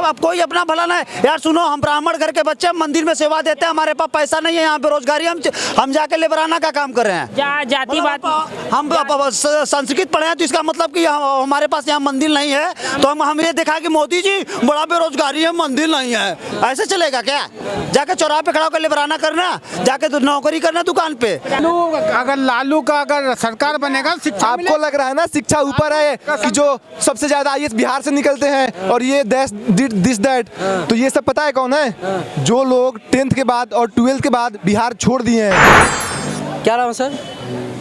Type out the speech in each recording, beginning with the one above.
अब कोई अपना भला नहीं यार। सुनो, हम ब्राह्मण घर के बच्चे, हम मंदिर में सेवा देते हैं, हमारे पास पैसा नहीं है, यहाँ बेरोजगारी, हम जाके लेबराना का काम कर रहे हैं। क्या जाति बात, हम संस्कृत पढ़े हैं तो इसका मतलब कि हमारे पास यहाँ मंदिर नहीं है तो हम ये देखा कि मोदी जी बड़ा बेरोजगारी है, मंदिर नहीं है, ऐसे चलेगा क्या? जाके चौराहे पे खड़ा होकर लेबराना करना, जाके नौकरी करना दुकान पे। अगर लालू का अगर सरकार बनेगा, शिक्षा आपको लग रहा है ना शिक्षा ऊपर है कि जो सबसे ज्यादा आईएएस बिहार से निकलते हैं और ये दिस दैट, तो ये सब पता है कौन है? जो लोग 10th के बाद और 12th के बाद बिहार छोड़ दिए हैं। क्या नाम है सर?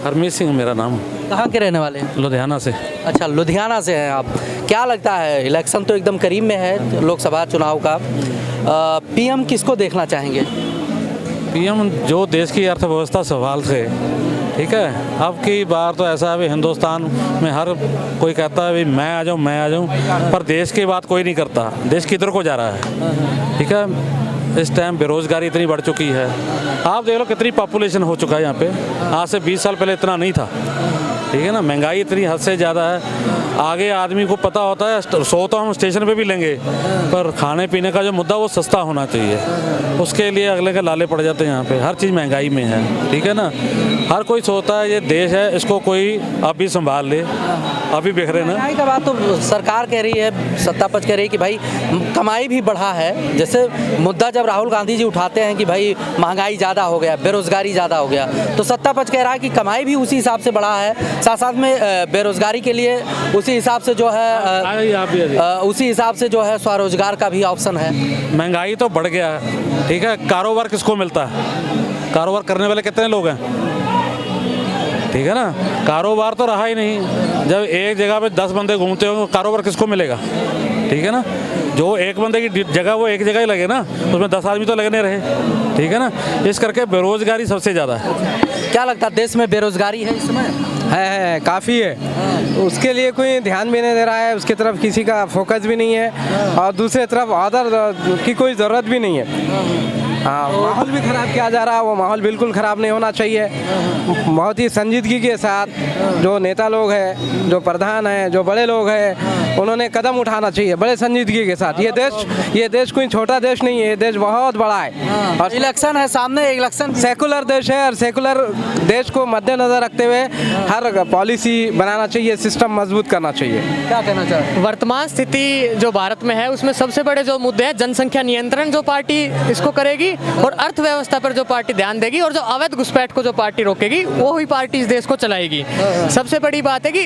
हरमीत सिंह मेरा नाम। कहाँ के रहने वाले हैं? लुधियाना से। अच्छा, लुधियाना से हैं आप। क्या लगता है, इलेक्शन तो एकदम करीब में है लोकसभा चुनाव का, पीएम किसको देखना चाहेंगे? पीएम जो देश की अर्थव्यवस्था संभाल से, ठीक है। अब की बार तो ऐसा है, हिंदुस्तान में हर कोई कहता है भी मैं आ जाऊँ, पर देश की बात कोई नहीं करता। देश किधर को जा रहा है, ठीक है। इस टाइम बेरोजगारी इतनी बढ़ चुकी है, आप देख लो कितनी पॉपुलेशन हो चुका है यहाँ पे। आज से 20 साल पहले इतना नहीं था, ठीक है ना। महंगाई इतनी हद से ज़्यादा है। आगे आदमी को पता होता है, सो तो हम स्टेशन पे भी लेंगे, पर खाने पीने का जो मुद्दा वो सस्ता होना चाहिए, उसके लिए अगले के लाले पड़ जाते हैं यहाँ पे। हर चीज़ महंगाई में है, ठीक है ना। हर कोई सोचता है ये देश है, इसको कोई अभी संभाल ले, अभी बिखरे ना। महंगाई का बात तो सरकार कह रही है, सत्ता पक्ष कह रही है कि भाई कमाई भी बढ़ा है। जैसे मुद्दा जब राहुल गांधी जी उठाते हैं कि भाई महंगाई ज़्यादा हो गया, बेरोजगारी ज़्यादा हो गया, तो सत्ता पक्ष कह रहा है कि कमाई भी उसी हिसाब से बढ़ा है, साथ साथ में बेरोजगारी के लिए उसी हिसाब से जो है उसी हिसाब से जो है स्वरोजगार का भी ऑप्शन है। महंगाई तो बढ़ गया है, ठीक है। कारोबार किसको मिलता है? कारोबार करने वाले कितने लोग हैं, ठीक है ना। कारोबार तो रहा ही नहीं। जब एक जगह पे 10 बंदे घूमते होंगे, कारोबार किसको मिलेगा, ठीक है ना। जो एक बंदे की जगह वो एक जगह ही लगे ना, उसमें 10 आदमी तो लगने रहे, ठीक है ना। इस करके बेरोजगारी सबसे ज़्यादा है। क्या लगता है, देश में बेरोजगारी है इस समय? है काफ़ी है। उसके लिए कोई ध्यान भी नहीं दे रहा है, उसकी तरफ किसी का फोकस भी नहीं है, और दूसरी तरफ अदर की कोई ज़रूरत भी नहीं है। हाँ, माहौल भी ख़राब किया जा रहा है, वो माहौल बिल्कुल ख़राब नहीं होना चाहिए। बहुत ही संजीदगी के साथ जो नेता लोग हैं, जो प्रधान हैं, जो बड़े लोग हैं, उन्होंने कदम उठाना चाहिए बड़े संजीदगी के साथ। ये देश कोई छोटा देश नहीं है, ये देश बहुत बड़ा है। और इलेक्शन है सामने, इलेक्शन सेकुलर देश है, और सेकुलर देश को मद्देनजर रखते हुए हर पॉलिसी बनाना चाहिए, सिस्टम मजबूत करना चाहिए। क्या कहना चाहिए? वर्तमान स्थिति जो भारत में है उसमें सबसे बड़े जो मुद्दे हैं, जनसंख्या नियंत्रण जो पार्टी इसको करेगी, और अर्थव्यवस्था पर जो पार्टी ध्यान देगी, और जो अवैध घुसपैठ को जो पार्टी रोकेगी, वो ही पार्टी इस देश को चलाएगी। सबसे बड़ी बात है कि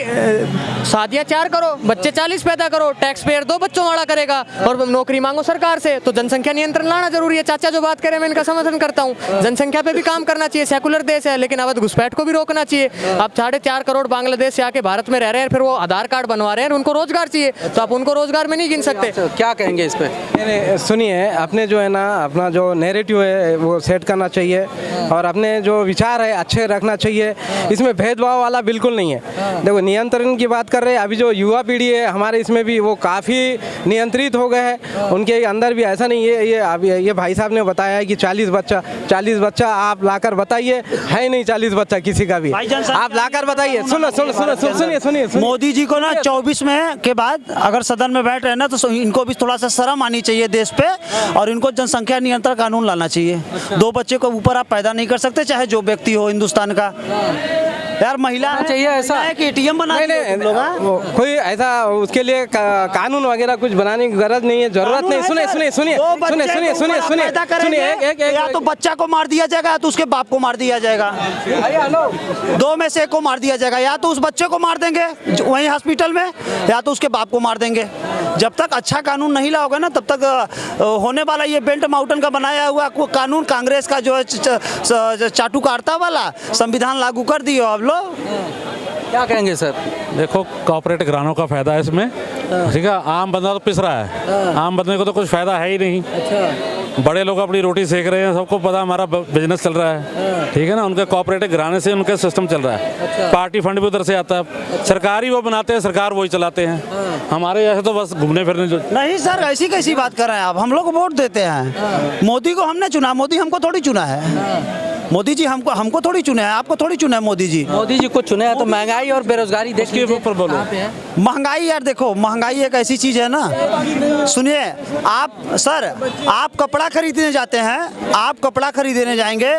शादियां 4 करो, बच्चे 40 पैदा करो, टैक्स पेयर 2 बच्चों वाला करेगा, और नौकरी मांगो सरकार से। तो जनसंख्या नियंत्रण लाना जरूरी है। चाचा जो बात करें मैं इनका समर्थन करता हूँ, जनसंख्या पे भी काम करना चाहिए। सेकुलर देश है, लेकिन अवैध घुसपैठ को भी रोकना चाहिए। आप 4.5 करोड़ बांग्लादेश से आके भारत में रह रहे हैं, फिर वो आधार कार्ड बनवा रहे हैं, उनको रोजगार चाहिए, तो आप उनको रोजगार में नहीं गिन सकते। क्या कहेंगे इस पे? सुनिए, अपने जो है ना, अपना जो नैरेटिव है वो सेट करना चाहिए, और अपने जो विचार है अच्छे रखना चाहिए। इसमें भेदभाव वाला बिल्कुल नहीं है। देखो, नियंत्रण की बात कर रहे हैं, अभी जो युवा पीढ़ी है हमारे, इसमें भी वो काफ़ी नियंत्रित हो गए हैं। उनके अंदर भी ऐसा नहीं है, ये भाई साहब ने बताया है कि 40 बच्चा आप लाकर बताइए, है नहीं 40 बच्चा किसी का भी, आप लाकर बताइए। सुनिए, मोदी जी को ना 24 में के बाद अगर सदन में बैठ रहे ना, तो इनको भी थोड़ा सा शर्म आनी चाहिए देश पे, और इनको जनसंख्या नियंत्रण कानून लाना चाहिए। 2 बच्चे को ऊपर आप पैदा नहीं कर सकते, चाहे जो व्यक्ति हो हिंदुस्तान का। यार महिला चाहिए ऐसा है कि ATM बना कोई ऐसा उसके लिए कानून वगैरह कुछ बनाने की गरज नहीं है, जरूरत नहीं। सुनिए, या तो बच्चा को मार दिया जाएगा, या तो उसके बाप को मार दिया जाएगा। 2 में से एक को मार दिया जाएगा। या तो उस बच्चे को मार देंगे वहीं हॉस्पिटल में, या तो उसके बाप को मार देंगे। जब तक अच्छा कानून नहीं लाओगे ना, तब तक होने वाला ये बेल्ट माउंटेन का बनाया हुआ कानून, कांग्रेस का जो है चाटुकारिता वाला संविधान लागू कर दिए आप लोग। क्या कहेंगे सर? देखो, कॉर्पोरेट घरानों का फायदा है इसमें, ठीक है। आम बंदा तो पिस रहा है, आम बंदे को तो कुछ फायदा है ही नहीं। बड़े लोग अपनी रोटी सेक रहे हैं, सबको पता हमारा बिजनेस चल रहा है, ठीक है ना। उनके कॉर्पोरेटिव घराने से उनका सिस्टम चल रहा है। पार्टी फंड भी उधर से आता है, सरकार ही वो बनाते हैं, सरकार वही चलाते हैं। हमारे यहाँ तो बस घूमने फिरने जो नहीं सर, ऐसी कैसी बात कर रहे हैं आप? हम लोग वोट देते हैं, मोदी को हमने चुना, मोदी हमको थोड़ी चुना है। मोदी जी हमको थोड़ी चुने हैं, आपको थोड़ी चुने हैं मोदी जी। मोदी जी को चुने हैं तो महंगाई और बेरोजगारी देख उसके ऊपर बोलो। महंगाई यार देखो, महंगाई एक ऐसी चीज है ना, सुनिए आप सर, आप कपड़ा खरीदने जाते हैं, आप कपड़ा खरीदने जाएंगे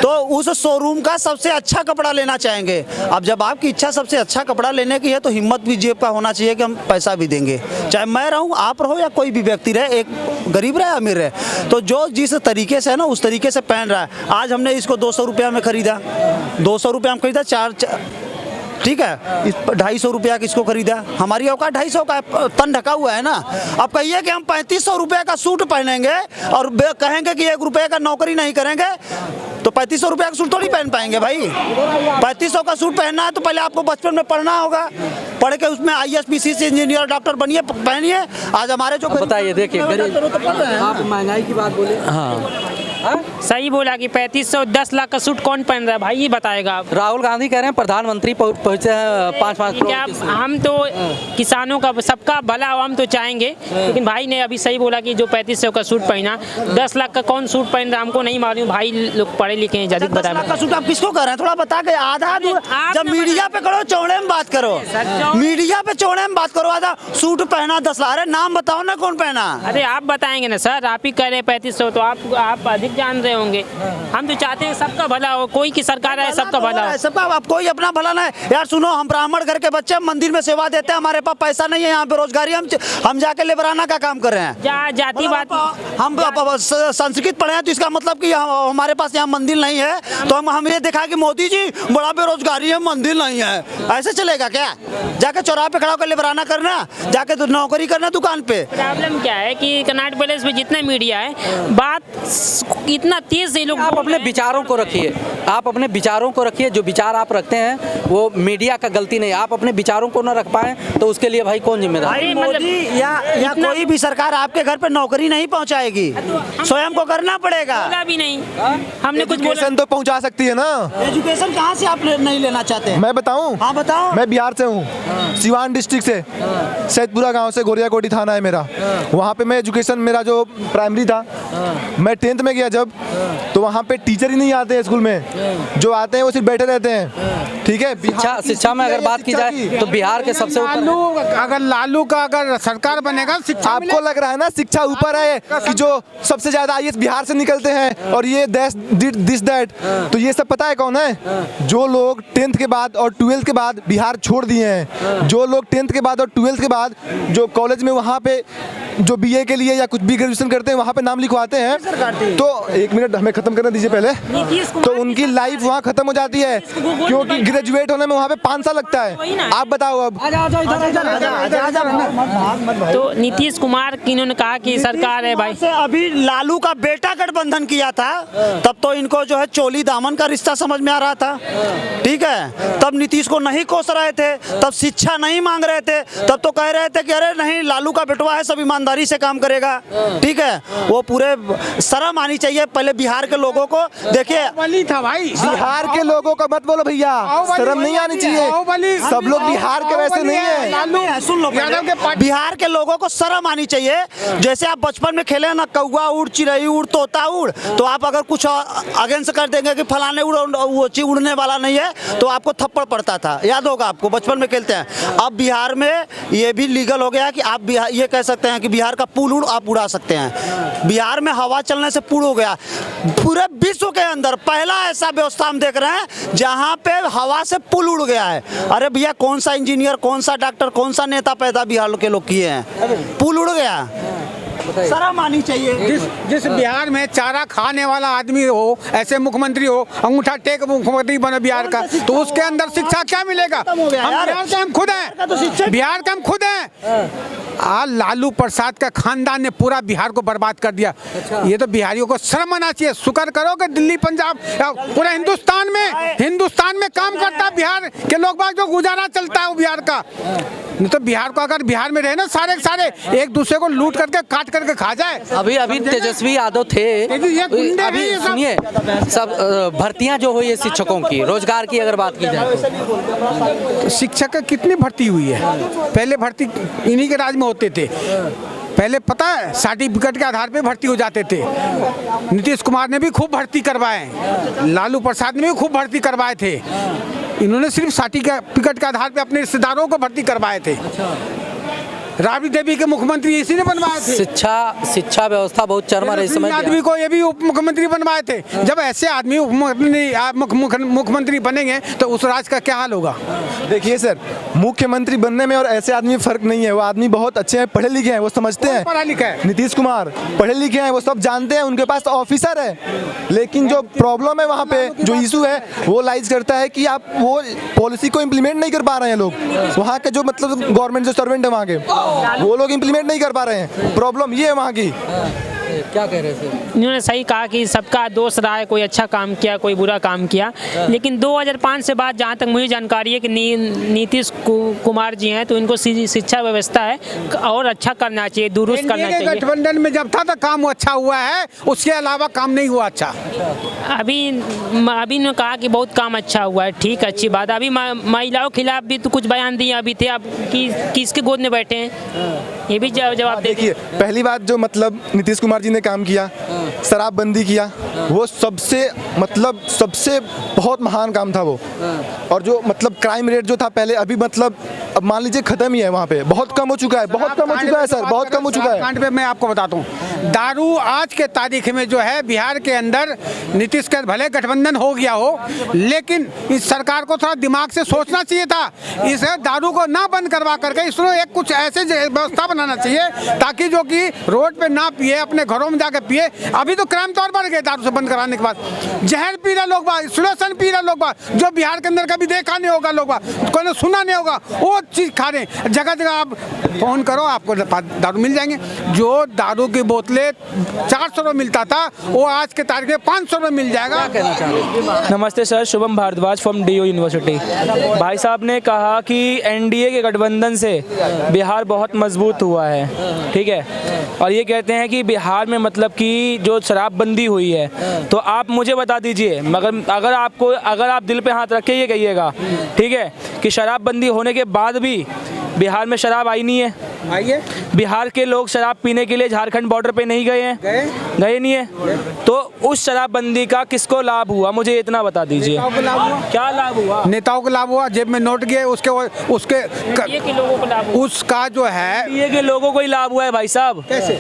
तो उस शोरूम का सबसे अच्छा कपड़ा लेना चाहेंगे। अब जब आपकी इच्छा सबसे अच्छा कपड़ा लेने की है तो हिम्मत भी जेब का होना चाहिए कि हम पैसा भी देंगे, चाहे मैं रहूं, आप रहो या कोई भी व्यक्ति रहे, एक गरीब रहे अमीर रहे, तो जो जिस तरीके से है ना उस तरीके से पहन रहा है। आज हमने इसको 200 रुपया में खरीदा, 200 रुपया में खरीदा, ठीक है, इस 250 रुपया किसको खरीदा, हमारी औकात 250 का तन ढका हुआ है ना। अब कहिए कि हम 3500 रुपये का सूट पहनेंगे और कहेंगे कि 1 रुपये का नौकरी नहीं करेंगे, तो 3500 रुपये का सूट थोड़ी पहन पाएंगे भाई। 3500 का सूट पहनना है तो पहले आपको बचपन में पढ़ना होगा, पढ़ के उसमें IAS PCS इंजीनियर डॉक्टर बनिए, पहनिए। आज हमारे जो बताइए, देखिए आप महंगाई की बात बोले। सही बोला कि 3500 10 लाख का सूट कौन पहन रहा है भाई, ये बताएगा आप। राहुल गांधी कह रहे हैं प्रधानमंत्री पहुंचे हैं 5-5 क्या हम तो किसानों का सबका भला हम तो चाहेंगे, लेकिन भाई ने अभी सही बोला कि जो 3500 का सूट पहना, 10 लाख का कौन सूट पहन रहा हमको नहीं मालूम भाई, लोग पढ़े लिखे हैं ज्यादा। 10 लाख का सूट आप किसको कह रहे हैं, थोड़ा बता के आधा जब मीडिया पे करो चौड़े में बात करो, मीडिया पे चौड़े में बात करो, आधा सूट पहना 10 लाख, अरे नाम बताओ ना कौन पहना। अरे आप बताएंगे ना सर, आप ही कह रहे हैं 3500, तो आप अधिक जान रहे होंगे। हम तो चाहते हैं सबका भला हो, कोई की सरकार है सबका भला हो, सबका, अब कोई अपना भला ना है यार। सुनो, हम ब्राह्मण घर के बच्चे मंदिर में सेवा देते हैं, हमारे पास पैसा नहीं है, यहाँ बेरोजगारी, हम जाके लेबराना का काम कर रहे हैं। जाति बात, हम संस्कृत पढ़े हैं तो इसका मतलब कि हमारे पास यहाँ मंदिर नहीं है तो हम ये देखा कि मोदी जी बड़ा बेरोजगारी है, मंदिर नहीं है, ऐसे चलेगा क्या? जाके चौराहे पे खड़ा होकर लेबराना करना, जाके तो नौकरी करना दुकान पे। प्रॉब्लम क्या है कि कनाट पैलेस में जितना मीडिया है, बात इतना तेज से लोग, आप अपने विचारों को रखिए, आप अपने विचारों को रखिए, जो विचार आप रखते हैं वो मीडिया का गलती नहीं, आप अपने विचारों को ना रख पाए तो उसके लिए भाई कौन जिम्मेदार है? मोदी या कोई भी सरकार आपके घर पे नौकरी नहीं पहुंचाएगी, स्वयं को करना पड़ेगा। भी नहीं, हमने कुछ बोला एजुकेशन तो पहुंचा सकती है ना। एजुकेशन कहाँ से आप नहीं लेना चाहते हैं? मैं बताऊं? हाँ बताओ। मैं बिहार से हूँ, सिवान डिस्ट्रिक्ट से, सैदपुरा गांव से, गोरिया कोटी थाना है मेरा। वहाँ पे मैं एजुकेशन, मेरा जो प्राइमरी था, मैं 10th में गया जब, तो वहाँ पे टीचर ही नहीं आते हैं स्कूल में, जो आते हैं वो सिर्फ बैठे रहते हैं। ठीक है, शिक्षा में अगर बात की जाए तो बिहार के सबसे ऊपर, लालू का अगर सरकार बनेगा शिक्षा आपको लग रहा है ना शिक्षा ऊपर है कि जो सबसे ज्यादा IAS बिहार से निकलते हैं और ये दिस दैट, तो ये सब पता है कौन है? जो लोग 10th के बाद और 12th के बाद बिहार छोड़ दिए हैं, जो लोग 10th के बाद और 12th के बाद जो कॉलेज में वहाँ पे जो BA के लिए या कुछ भी ग्रेजुएशन करते हैं वहाँ पे नाम लिखवाते हैं, तो 1 मिनट हमें खत्म करने दीजिए पहले, तो उनकी लाइफ वहाँ खत्म हो जाती है, क्योंकि ग्रेजुएट होने में वहाँ पे 5 साल लगता है। आप बताओ अब। तो नीतीश कुमार इन्होंने कहा कि सरकार है भाई, से अभी लालू का बेटा गठबंधन किया था, तब तो इनको जो है चोली दामन का रिश्ता समझ में आ रहा था, ठीक है, तब नीतीश को नहीं कोस रहे थे, तब शिक्षा नहीं मांग रहे थे, तब तो कह रहे थे कि अरे नहीं लालू का बेटवा है, सब ईमानदारी से काम करेगा, ठीक है। वो पूरे शर्म आनी चाहिए पहले बिहार के लोगों को। देखिए बाहुबली था भाई, बिहार के लोगों को मत बोलो भैया, शर्म नहीं आनी चाहिए, सब लोग बिहार के वैसे नहीं है। सुन लो, बिहार के लोगों को शर्म आनी चाहिए। जैसे आप बचपन में खेले ना, कौवा उड़, चिड़ई उड़, तोता उड़, तो आप अगर कुछ अगेंस्ट कर देंगे कि फलाने वो चीज उड़ने वाला नहीं है, तो आपको थप्पड़ पड़ता था, याद होगा आपको, बचपन में खेलते हैं। अब बिहार में ये भी लीगल हो गया है कि आप ये कह सकते हैं कि बिहार का पुल उड़ आप उड़ा सकते हैं। बिहार में हवा चलने से पुल हो गया, पूरे विश्व के अंदर पहला ऐसा व्यवस्था हम देख रहे हैं जहां पे हवा से पुल उड़ गया है। अरे भैया, कौन सा इंजीनियर, कौन सा डॉक्टर, कौन सा नेता पैदा बिहार के लोग किए हैं? पुल उड़ गया, शर्म आनी चाहिए। जिस बिहार में चारा खाने वाला आदमी हो, ऐसे मुख्यमंत्री हो, अंगूठा टेक मुख्यमंत्री बने बिहार का, तो उसके अंदर शिक्षा क्या मिलेगा? हम बिहार के हम खुद हैं, बिहार के हम खुद हैं। लालू प्रसाद का खानदान ने पूरा बिहार को बर्बाद कर दिया। ये तो बिहारियों को शर्म आना चाहिए। शुक्र करो कि दिल्ली, पंजाब, पूरा हिंदुस्तान में काम करता है बिहार के लोग बाग, जो गुजारा चलता है वो बिहार का। नहीं तो बिहार को, अगर बिहार में रहे ना सारे के सारे एक दूसरे को लूट करके काट करके खा जाए। अभी तेजस्वी यादव थे, अभी सुनिए, सब भर्तियां जो हुई है शिक्षकों की, रोजगार की अगर बात की जाए, शिक्षक कितनी भर्ती हुई है? पहले भर्ती इन्हीं के राज में होते थे, पहले पता है सर्टिफिकेट के आधार पे भर्ती हो जाते थे। नीतीश कुमार ने भी खूब भर्ती करवाए, लालू प्रसाद ने भी खूब भर्ती करवाए थे। इन्होंने सिर्फ सर्टिफिकेट के आधार पे अपने रिश्तेदारों को भर्ती करवाए थे। राबड़ी देवी के मुख्यमंत्री इसी ने बनवाए थे। शिक्षा व्यवस्था बहुत चरमरा है इस समय। आदमी को ये भी उप मुख्यमंत्री बनवाए थे। जब ऐसे आदमी मुख्यमंत्री बनेंगे तो उस राज्य का क्या हाल होगा? देखिए सर, मुख्यमंत्री बनने में और ऐसे आदमी में फर्क नहीं है। वो आदमी बहुत अच्छे हैं, पढ़े लिखे हैं, वो समझते हैं। पढ़ा लिखा है नीतीश कुमार पढ़े लिखे हैं, वो सब जानते हैं, उनके पास ऑफिसर है। लेकिन जो प्रॉब्लम है वहाँ पे, जो इशू है वो लाइज करता है कि आप वो पॉलिसी को इम्प्लीमेंट नहीं कर पा रहे हैं लोग। वहाँ के जो मतलब गवर्नमेंट जो सर्वेंट है वहाँ के, वो लोग इम्प्लीमेंट नहीं कर पा रहे हैं। प्रॉब्लम ये है वहाँ की। क्या कह रहे थे? इन्होंने सही कहा कि सबका दोष रहा है, कोई अच्छा काम किया, कोई बुरा काम किया। लेकिन 2005 से बाद जहाँ तक मुझे जानकारी है कि नीतीश कुमार जी हैं, तो इनको शिक्षा व्यवस्था है और अच्छा करना चाहिए, दुरुस्त करना चाहिए। गठबंधन में जब था तो काम अच्छा हुआ है, उसके अलावा काम नहीं हुआ अच्छा। अभी ने कहा कि बहुत काम अच्छा हुआ है, ठीक, अच्छी बात है। अभी महिलाओं के खिलाफ भी तो कुछ बयान दिए अभी थे, अब किसके गोद में बैठे हैं, ये भी जवाब देखिए। पहली बात जो मतलब नीतीश कुमार जी ने काम किया, शराबबंदी किया, वो सबसे बहुत महान काम था वो। और जो मतलब क्राइम रेट जो था पहले, अभी मतलब अब मान लीजिए खत्म ही है वहाँ पे, बहुत कम हो चुका है, बहुत कम हो चुका है सर, बहुत कम हो चुका है। कांड पे मैं आपको बताता हूँ, दारू आज के तारीख में जो है बिहार के अंदर नीतीश का भले गठबंधन हो गया हो, लेकिन इस सरकार को थोड़ा दिमाग से सोचना चाहिए था। इस दारू को ना बंद करवा करके इसको एक कुछ ऐसे व्यवस्था बनाना चाहिए ताकि जो कि रोड पे ना पिए, अपने घरों में जाकर पिए। अभी तो क्राइम तौर बढ़ गए दारू से बंद कराने के बाद। जहर पी रहे लोग, सुलोसन पी रहे लोग, जो बिहार के अंदर कभी देखा नहीं होगा, लोग कोई सुना नहीं होगा, वो चीज़ खा रहे हैं। जगह जगह आप फोन करो, आपको दारू मिल जाएंगे। जो दारू की बोतलें 400 में मिलता था, वो आज के तारीख में 500 में मिल जाएगा। नमस्ते sir, Shubham Bhardwaj from DU university. भाई साहब ने कहा कि NDA के गठबंधन से बिहार बहुत मजबूत हुआ है, ठीक है, और ये कहते हैं कि बिहार में मतलब कि जो शराबबंदी हुई है, तो आप मुझे बता दीजिए, मगर अगर आप दिल पे हाथ रख के ये कहिएगा, ठीक है, कि शराबबंदी होने के बाद भी बिहार में शराब आई नहीं है, बिहार के लोग शराब पीने के लिए झारखंड बॉर्डर पे नहीं गए हैं, गए नहीं है, तो उस शराबबंदी का किसको लाभ हुआ, मुझे इतना बता दीजिए। क्या लाभ हुआ? नेताओं को लाभ हुआ, जेब में नोट गए, उसके लोगों को लाभ हुआ। उसका जो है ये के लोगों को ही लाभ हुआ है भाई साहब। कैसे?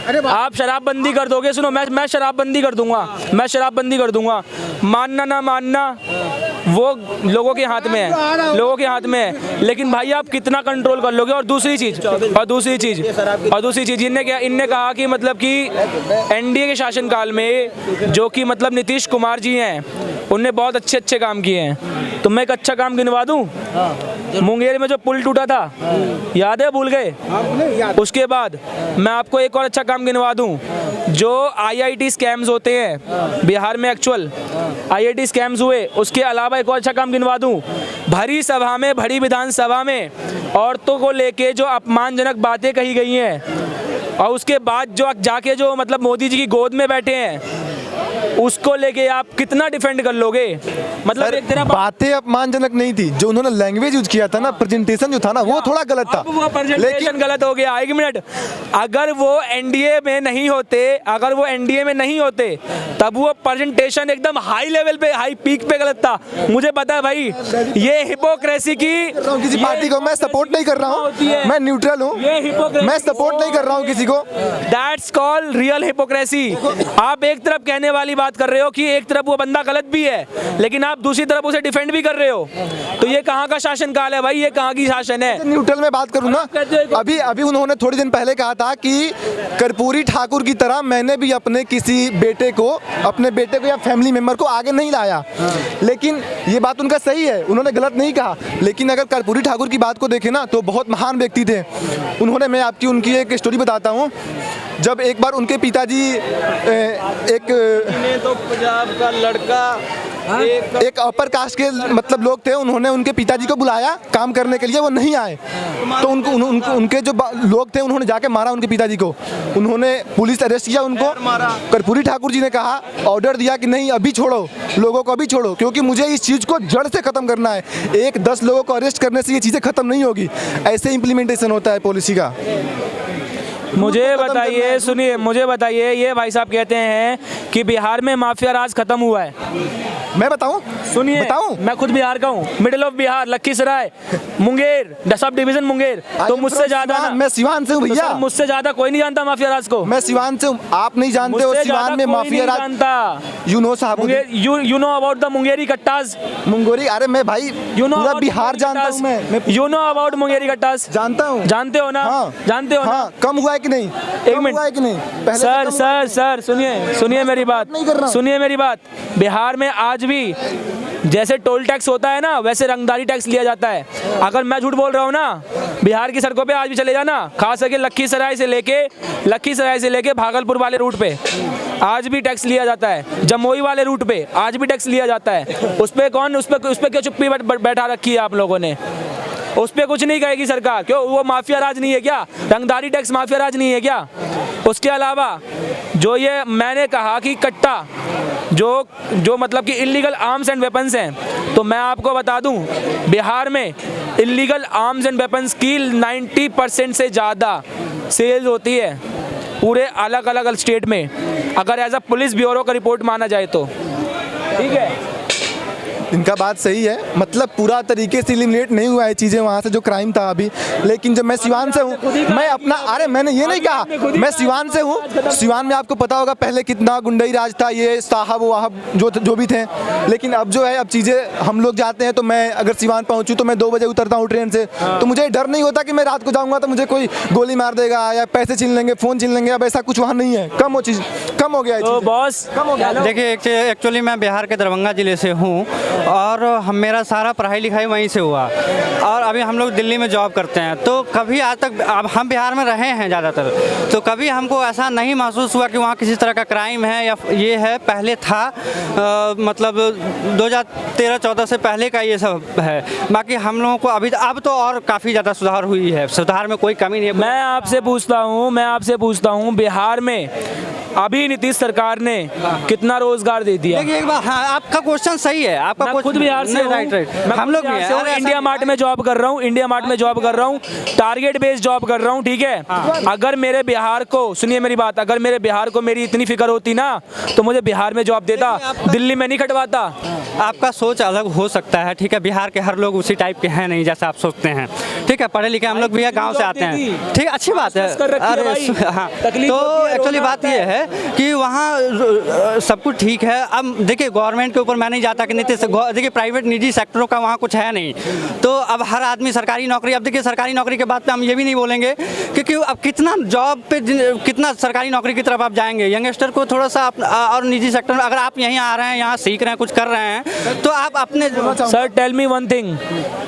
अरे आप शराबबंदी कर दोगे, सुनो, मैं शराबबंदी कर दूंगा, मैं शराबबंदी कर दूंगा, मानना ना मानना वो लोगों के हाथ में है, लोगों के हाथ में है। लेकिन भाई आप कितना कंट्रोल कर लोगे? और दूसरी चीज इनने कहा कि मतलब कि NDA के शासनकाल में जो कि मतलब नीतीश कुमार जी हैं, उनने बहुत अच्छे काम किए हैं। तो मैं एक अच्छा काम गिनवा दूं, मुंगेर में जो पुल टूटा था, याद है? भूल गए? उसके बाद मैं आपको एक और अच्छा काम गिनवा दूं, जो IIT स्कैम्स होते हैं बिहार में, एक्चुअल IIT स्कैम्स हुए, उसके अलावा एक और अच्छा काम गिनवा दूं, भरी सभा में, भरी विधानसभा में औरतों को लेके जो अपमानजनक बातें कही गई हैं, और उसके बाद जो जाके जो मतलब मोदी जी की गोद में बैठे हैं, उसको लेके आप कितना डिफेंड कर लोगे? मतलब एक तरह बातें अपमानजनक नहीं थी, जो उन्होंने लैंग्वेज यूज किया था ना, प्रेजेंटेशन जो था ना, वो थोड़ा गलत था। वो प्रेजेंटेशन गलत हो गया। एक मिनट, अगर वो NDA में नहीं होते, तब वो प्रेजेंटेशन एकदम हाई लेवल पे, हाई पीक पे गलत था। मुझे पता है भाई, ये हिपोक्रेसी की किसी पार्टी को मैं सपोर्ट नहीं कर रहा हूँ, मैं न्यूट्रल हूँ, मैं सपोर्ट नहीं कर रहा हूँ किसी को। That's called real hypocrisy. आप एक तरफ कहने वाली बात कर रहे हो कि एक तरफ वो बंदा गलत भी है, लेकिन आप दूसरी तरफ उसे डिफेंड भी कर रहे हो, तो ये कहाँ का शासन काल है भाई? ये कहाँ की शासन है? न्यूट्रल में बात करूँ ना, अभी उन्होंने थोड़ी दिन पहले कहा था कि कर्पूरी ठाकुर की तरह मैंने भी अपने किसी बेटे को या फैमिली मेंबर को आगे नहीं लाया। लेकिन ये बात उनका सही है, उन्होंने गलत नहीं कहा। लेकिन अगर कर्पूरी ठाकुर की बात को देखें ना, तो बहुत महान व्यक्ति थे। मैं उनकी एक स्टोरी बताता हूँ। जब एक बार उनके पिताजी तो पंजाब का लड़का एक अपर कास्ट के मतलब लोग थे, उन्होंने उनके पिताजी को बुलाया काम करने के लिए, वो नहीं आए, तो उनके जो लोग थे उन्होंने जाके मारा उनके पिताजी को। उन्होंने पुलिस अरेस्ट किया उनको। कर्पूरी ठाकुर जी ने कहा, ऑर्डर दिया कि नहीं अभी छोड़ो, लोगों को अभी छोड़ो, क्योंकि मुझे इस चीज़ को जड़ से ख़त्म करना है। 1-10 लोगों को अरेस्ट करने से ये चीज़ें ख़त्म नहीं होगी। ऐसे इम्प्लीमेंटेशन होता है पॉलिसी का। मुझे खत्म करना बताइए, है। सुनिए, मुझे बताइए, ये भाई साहब कहते हैं कि बिहार में माफिया राज खत्म हुआ है। मैं बताऊं? सुनिए, बताऊं? मैं खुद बिहार का हूँ, middle of Bihar, Lakhisarai, Munger, sub division Munger. तो मुझसे ज्यादा ना, मैं सिवान से हूँ तो भैया। सर, मुझसे ज्यादा कोई नहीं जानता माफिया राज को। मैं सिवान से हूँ, आप नहीं जानते हो मुझसे सिवान ज्यादा में कोई माफिया नहीं राज। जानता। यू नो साहब, Munger, you know about the Mungeri कट्टास। मुंगोरी, अरे मैं भाई You know पूरा about बिहार मुंगेरी जानता हूँ कट्टास? मैं You know about मुंगेरी कट्टास? जानता हूँ। जानते हो ना? हाँ। जानते हो ना? हाँ, कम हुआ है कि नहीं? एक कम मिनट। हुआ है कि नहीं? पहले से सर कम हुआ है सर कि सर सुनिए मेरी बात, नहीं कर रहा हूँ। सुनिए मेरी बात। बिहार में आज भी जैसे टोल टैक्स होता है ना, वैसे रंगदारी टैक्स लिया जाता है। अगर मैं झूठ बोल रहा हूँ ना, बिहार की सड़कों पे आज भी चले जाना, खास करके लखीसराय से लेके भागलपुर वाले रूट पे आज भी टैक्स लिया जाता है। जमुई वाले रूट पे आज भी टैक्स लिया जाता है। उस पे क्यों चुप्पी बैठा रखी है आप लोगों ने? उस पे कुछ नहीं कहेगी सरकार, क्यों? वो माफिया राज नहीं है क्या? रंगदारी टैक्स माफिया राज नहीं है क्या? उसके अलावा जो ये मैंने कहा कि कट्टा जो मतलब कि इलीगल आर्म्स एंड वेपन्स हैं, तो मैं आपको बता दूं, बिहार में इलीगल आर्म्स एंड वेपन्स की 90% से ज़्यादा सेल्स होती है पूरे अलग अलग स्टेट में, अगर एज अ पुलिस ब्यूरो का रिपोर्ट माना जाए तो। ठीक है, इनका बात सही है, मतलब पूरा तरीके से एलिमिनेट नहीं हुआ है चीज़ें वहाँ से जो क्राइम था अभी। लेकिन जब मैं सिवान से हूँ, मैं अपना, अरे मैंने ये नहीं कहा, मैं सिवान से हूँ। सिवान में आपको पता होगा पहले कितना गुंडई राज था, ये साहब वाहब जो भी थे। लेकिन अब जो है, अब चीज़ें हम लोग जाते हैं तो मैं अगर सिवान पहुँचूँ तो मैं 2 बजे उतरता हूँ ट्रेन से, तो मुझे डर नहीं होता कि मैं रात को जाऊँगा तो मुझे कोई गोली मार देगा या पैसे छीन लेंगे, फ़ोन छीन लेंगे। अब ऐसा कुछ वहाँ नहीं है, कम हो गया है तो चीज़ें। बॉस कम हो गया। देखिए, एक्चुअली मैं बिहार के दरभंगा ज़िले से हूँ और मेरा सारा पढ़ाई लिखाई वहीं से हुआ और अभी हम लोग दिल्ली में जॉब करते हैं। तो कभी आज तक, अब हम बिहार में रहे हैं ज़्यादातर, तो कभी हमको ऐसा नहीं महसूस हुआ कि वहाँ किसी तरह का क्राइम है या ये है। पहले था मतलब 2013-14 से पहले का ये सब है। बाकी हम लोगों को अब तो और काफ़ी ज़्यादा सुधार हुई है, सुधार में कोई कमी नहीं है। मैं आपसे पूछता हूँ बिहार में अभी नीतीश सरकार ने कितना रोजगार दे दिया? देखिए, एक बात, हाँ, आपका क्वेश्चन सही है। आपका मैं खुद बिहार से हूँ, राइट। हम लोग भी हैं। अरे ऐसा इंडिया मार्ट में जॉब कर रहा हूँ, टारगेट बेस्ड जॉब कर रहा हूँ। ठीक है, अगर मेरे बिहार को, सुनिए मेरी बात, अगर मेरे बिहार को मेरी इतनी फिक्र होती ना तो मुझे बिहार में जॉब देता, दिल्ली में नहीं खटवाता। आपका सोच अलग हो सकता है, ठीक है। बिहार के हर लोग उसी टाइप के हैं नहीं जैसा आप सोचते हैं, ठीक है। पढ़े लिखे हम लोग भी गांव से आते हैं, ठीक, अच्छी बात है। अरे हाँ, तो एक्चुअली बात ये है कि वहाँ सब कुछ ठीक है। अब देखिए, गवर्नमेंट के ऊपर मैं नहीं जाता कि नीतीश, देखिए प्राइवेट निजी सेक्टरों का वहाँ कुछ है नहीं, तो अब हर आदमी सरकारी नौकरी, अब देखिए सरकारी नौकरी के बाद पे हम ये भी नहीं बोलेंगे क्योंकि अब कितना जॉब पे, कितना सरकारी नौकरी की तरफ आप जाएंगे। यंगस्टर को थोड़ा सा और निजी सेक्टर में, अगर आप यहीं आ रहे हैं, यहाँ सीख रहे हैं, कुछ कर रहे हैं, तो आप अपने। Sir tell me one thing,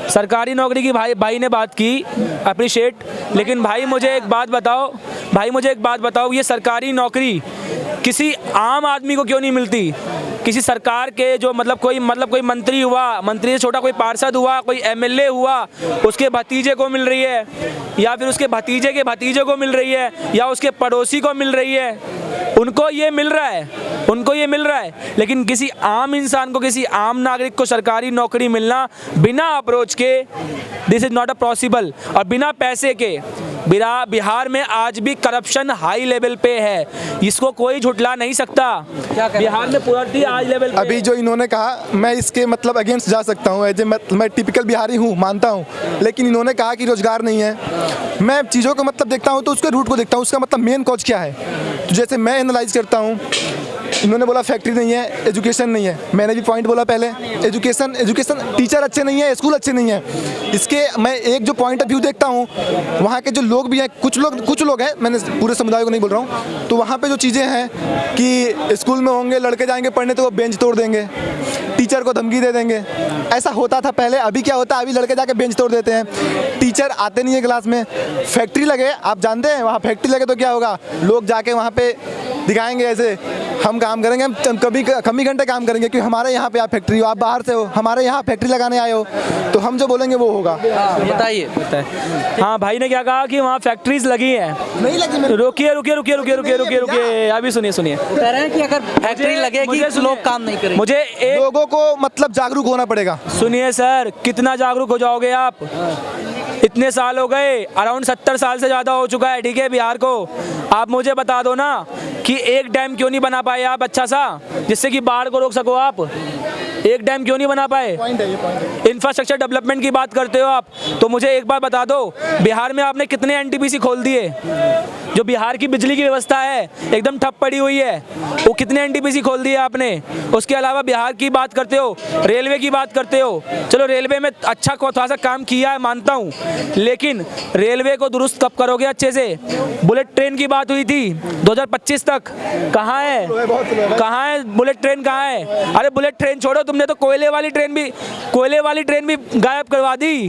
सरकारी नौकरी की भाई ने बात की, अप्रिशिएट, लेकिन भाई मुझे एक बात बताओ, ये सरकारी नौकरी किसी आम आदमी को क्यों नहीं मिलती? किसी सरकार के जो कोई मंत्री हुआ, मंत्री से छोटा कोई पार्षद हुआ, कोई एमएलए हुआ, उसके भतीजे को मिल रही है, या फिर उसके भतीजे के भतीजे को मिल रही है, या उसके पड़ोसी को मिल रही है, उनको ये मिल रहा है। लेकिन किसी आम इंसान को, किसी आम नागरिक को सरकारी नौकरी मिलना बिना अप्रोच के, this is not a possible. और बिना पैसे के बिहार में आज भी करप्शन हाई लेवल पे है, इसको कोई झुटला नहीं सकता। बिहार में पूरा हाई लेवल पे अभी जो इन्होंने कहा, मैं इसके अगेंस्ट जा सकता हूँ, एज ए मैं टिपिकल बिहारी हूँ, मानता हूँ। लेकिन इन्होंने कहा कि रोजगार नहीं है। मैं चीज़ों को देखता हूँ तो उसके रूट को देखता हूँ, उसका मेन कॉज क्या है। तो जैसे मैं एनालाइज करता हूँ, इन्होंने बोला फैक्ट्री नहीं है, एजुकेशन नहीं है। मैंने भी पॉइंट बोला पहले, एजुकेशन टीचर अच्छे नहीं है, स्कूल अच्छे नहीं है। इसके मैं एक जो पॉइंट ऑफ व्यू देखता हूँ, वहाँ के जो लोग भी हैं, कुछ लोग हैं, मैंने पूरे समुदाय को नहीं बोल रहा हूँ, तो वहाँ पे जो चीज़ें हैं कि स्कूल में होंगे, लड़के जाएंगे पढ़ने तो वो बेंच तोड़ देंगे, टीचर को धमकी दे देंगे। ऐसा होता था पहले, अभी क्या होता है, अभी लड़के जाके बेंच तोड़ देते हैं, टीचर आते नहीं है क्लास में। फैक्ट्री लगे, आप जानते हैं वहाँ फैक्ट्री लगे तो क्या होगा, लोग जाके वहाँ पे दिखाएंगे ऐसे, हम काम करेंगे, हम कभी घंटे काम करेंगे क्योंकि हमारे यहाँ पे आप फैक्ट्री हो, आप बाहर से हो, हमारे यहाँ फैक्ट्री लगाने आए हो, तो हम जो बोलेंगे वो होगा। बताइए। हाँ, भाई ने क्या कहा कि वहाँ फैक्ट्रीज लगी हैं, नहीं लगी। रुकिए, अभी सुनिए। कह रहे हैं कि अगर फैक्ट्री लगेगी तो लोग काम नहीं करेंगे। मुझे लोगों को जागरूक होना पड़ेगा। सुनिए सर, कितना जागरूक हो जाओगे आप? इतने साल हो गए, अराउंड 70 साल से ज़्यादा हो चुका है, ठीक है, बिहार को। आप मुझे बता दो ना कि एक डैम क्यों नहीं बना पाए आप अच्छा सा, जिससे कि बाढ़ को रोक सको आप। एक डैम क्यों नहीं बना पाए? इंफ्रास्ट्रक्चर डेवलपमेंट की बात करते हो आप, तो मुझे एक बार बता दो, बिहार में आपने कितने एनटीपीसी खोल दिए? जो बिहार की बिजली की व्यवस्था है एकदम ठप पड़ी हुई है, वो कितने एनटीपीसी खोल दिए आपने? उसके अलावा बिहार की बात करते हो, रेलवे की बात करते हो, चलो रेलवे में अच्छा थोड़ा सा काम किया है मानता हूँ, लेकिन रेलवे को दुरुस्त कब करोगे अच्छे से? बुलेट ट्रेन की बात हुई थी 2025 तक, कहाँ है? कहाँ है बुलेट ट्रेन, कहाँ है? अरे बुलेट ट्रेन छोड़ो, तुमने तो कोयले वाली ट्रेन भी गायब करवा दी।